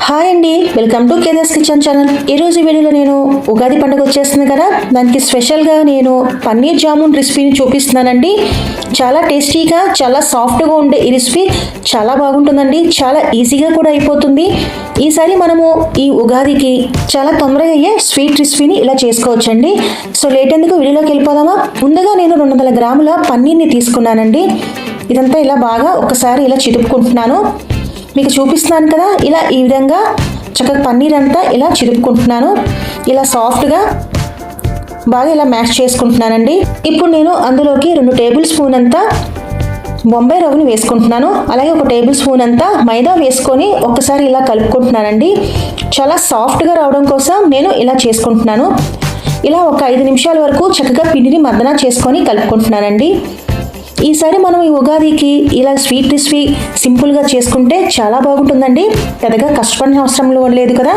Hi అండి, welcome to కేదార్స్ kitchen channel. ఈరోజు వీడియోలో నేను ఉగాది పండుగ వచ్చేస్తుంది కదా, దానికి స్పెషల్గా నేను పన్నీర్ జామున్ రెసిపీని చూపిస్తున్నానండి. చాలా టేస్టీగా, చాలా సాఫ్ట్గా ఉండే ఈ రెసిపీ చాలా బాగుంటుందండి. చాలా ఈజీగా కూడా అయిపోతుంది. ఈసారి మనము ఈ ఉగాదికి చాలా తొందరగా అయ్యే స్వీట్ రెసిపీని ఇలా చేసుకోవచ్చండి. సో లేట్ ఎందుకు, వీడియోలోకి వెళ్ళిపోదామా. ముందుగా నేను 200 గ్రాముల పన్నీర్ని తీసుకున్నానండి. ఇదంతా ఇలా బాగా ఒకసారి ఇలా చిరుపుకుంటున్నాను. మీకు చూపిస్తున్నాను కదా, ఇలా ఈ విధంగా చక్కగా పన్నీర్ అంతా ఇలా చిరుపుకుంటున్నాను. ఇలా సాఫ్ట్గా బాగా ఇలా మ్యాష్ చేసుకుంటున్నానండి. ఇప్పుడు నేను అందులోకి 2 టేబుల్ స్పూన్ అంతా బొంబాయి రవ్వని వేసుకుంటున్నాను. అలాగే 1 టేబుల్ స్పూన్ అంతా మైదా వేసుకొని ఒక్కసారి ఇలా కలుపుకుంటున్నానండి. చాలా సాఫ్ట్గా రావడం కోసం నేను ఇలా చేసుకుంటున్నాను. ఇలా ఒక 5 నిమిషాల వరకు చక్కగా పిండిని మద్దన చేసుకొని కలుపుకుంటున్నానండి. ఈసారి మనం ఈ ఉగాదికి ఇలా స్వీట్ రెసిపీ సింపుల్గా చేసుకుంటే చాలా బాగుంటుందండి. పెద్దగా కష్టపడిన అవసరం లేదు కదా.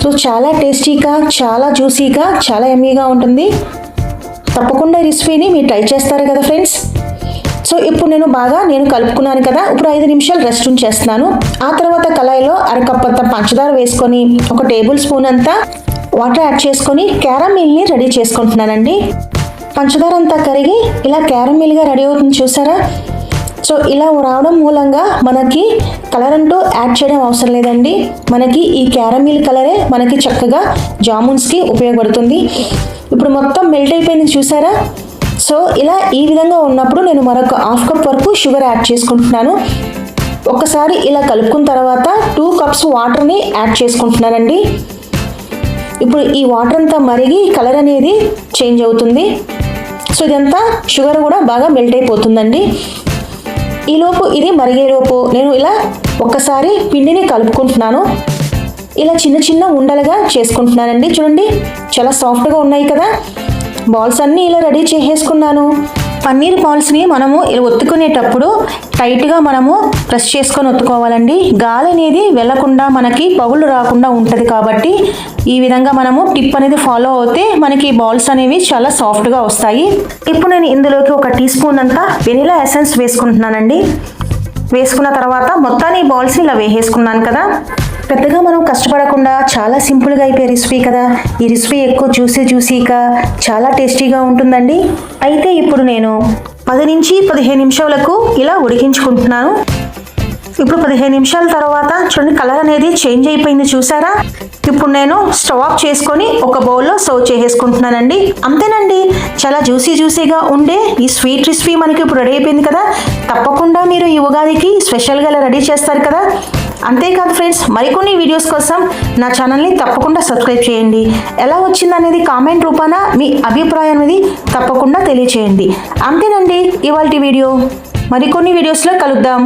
సో చాలా టేస్టీగా, చాలా జ్యూసీగా, చాలా యమ్మీగా ఉంటుంది. తప్పకుండా ఈ రెసిపీని మీరు ట్రై చేస్తారు కదా ఫ్రెండ్స్. సో ఇప్పుడు నేను కలుపుకున్నాను కదా. ఇప్పుడు 5 నిమిషాలు రెస్ట్ ఉంచేస్తున్నాను. ఆ తర్వాత కళాయిలో 1/2 కప్ అంత పంచదార వేసుకొని 1 టేబుల్ స్పూన్ అంతా వాటర్ యాడ్ చేసుకొని క్యారమిల్ని రెడీ చేసుకుంటున్నానండి. పంచదార అంతా కరిగి ఇలా క్యారమిల్గా రెడీ అవుతుంది, చూసారా. సో ఇలా రావడం మూలంగా మనకి కలర్ అంటూ యాడ్ చేయడం అవసరం లేదండి. మనకి ఈ క్యారమిల్ కలరే మనకి చక్కగా జామున్స్కి ఉపయోగపడుతుంది. ఇప్పుడు మొత్తం మెల్ట్ అయిపోయింది, చూసారా. సో ఇలా ఈ విధంగా ఉన్నప్పుడు నేను మరొక 1/2 కప్ వరకు షుగర్ యాడ్ చేసుకుంటున్నాను. ఒకసారి ఇలా కలుపుకున్న తర్వాత 2 కప్స్ వాటర్ని యాడ్ చేసుకుంటున్నానండి. ఇప్పుడు ఈ వాటర్ అంతా మరిగి కలర్ అనేది చేంజ్ అవుతుంది. సో ఇదంతా షుగర్ కూడా బాగా మెల్ట్ అయిపోతుందండి. ఈలోపు ఇది మరిగేలోపు నేను ఇలా ఒక్కసారి పిండిని కలుపుకుంటున్నాను. ఇలా చిన్న చిన్న ఉండలుగా చేసుకుంటున్నానండి. చూడండి, చాలా సాఫ్ట్గా ఉన్నాయి కదా. బాల్స్ అన్నీ ఇలా రెడీ చేసేసుకున్నాను. పన్నీర్ బాల్స్ని మనము ఒత్తుకునేటప్పుడు టైట్గా మనము ప్రెస్ చేసుకొని ఒత్తుకోవాలండి. గాలి అనేది వెళ్లకుండా మనకి పగులు రాకుండా ఉంటుంది. కాబట్టి ఈ విధంగా మనము టిప్ అనేది ఫాలో అవుతే మనకి బాల్స్ అనేవి చాలా సాఫ్ట్గా వస్తాయి. ఇప్పుడు నేను ఇందులోకి 1 టీ స్పూన్ అంతా వెనిలా ఎసెన్స్ వేసుకుంటున్నానండి. వేసుకున్న తర్వాత మొత్తాన్ని బాల్స్ని ఇలా వేసేసుకున్నాను కదా. పెద్దగా మనం కష్టపడకుండా చాలా సింపుల్గా అయిపోయే రెసిపీ కదా. ఈ రెసిపీ ఎక్కువ జ్యూసీగా చాలా టేస్టీగా ఉంటుందండి. అయితే ఇప్పుడు నేను 10 నుంచి 15 నిమిషాలకు ఇలా ఉడికించుకుంటున్నాను. ఇప్పుడు 15 నిమిషాల తర్వాత చూడండి, కలర్ అనేది చేంజ్ అయిపోయింది, చూసారా. ఇప్పుడు నేను స్టవ్ ఆఫ్ చేసుకొని ఒక బౌల్లో సర్వ్ చేసేసుకుంటున్నానండి. అంతేనండి, చాలా జ్యూసీగా ఉండే ఈ స్వీట్ రెసిపీ మనకి ఇప్పుడు రెడీ అయిపోయింది కదా. తప్పకుండా మీరు ఈ ఉగాదికి స్పెషల్గా ఇలా రెడీ చేస్తారు కదా. అంతేకాదు ఫ్రెండ్స్, మరికొన్ని వీడియోస్ కోసం నా ఛానల్ని తప్పకుండా సబ్స్క్రైబ్ చేయండి. ఎలా వచ్చిందనేది కామెంట్ రూపాన మీ అభిప్రాయం అనేది తప్పకుండా తెలియచేయండి. అంతేనండి ఇవాల్టి వీడియో. మరికొన్ని వీడియోస్లో కలుద్దాం.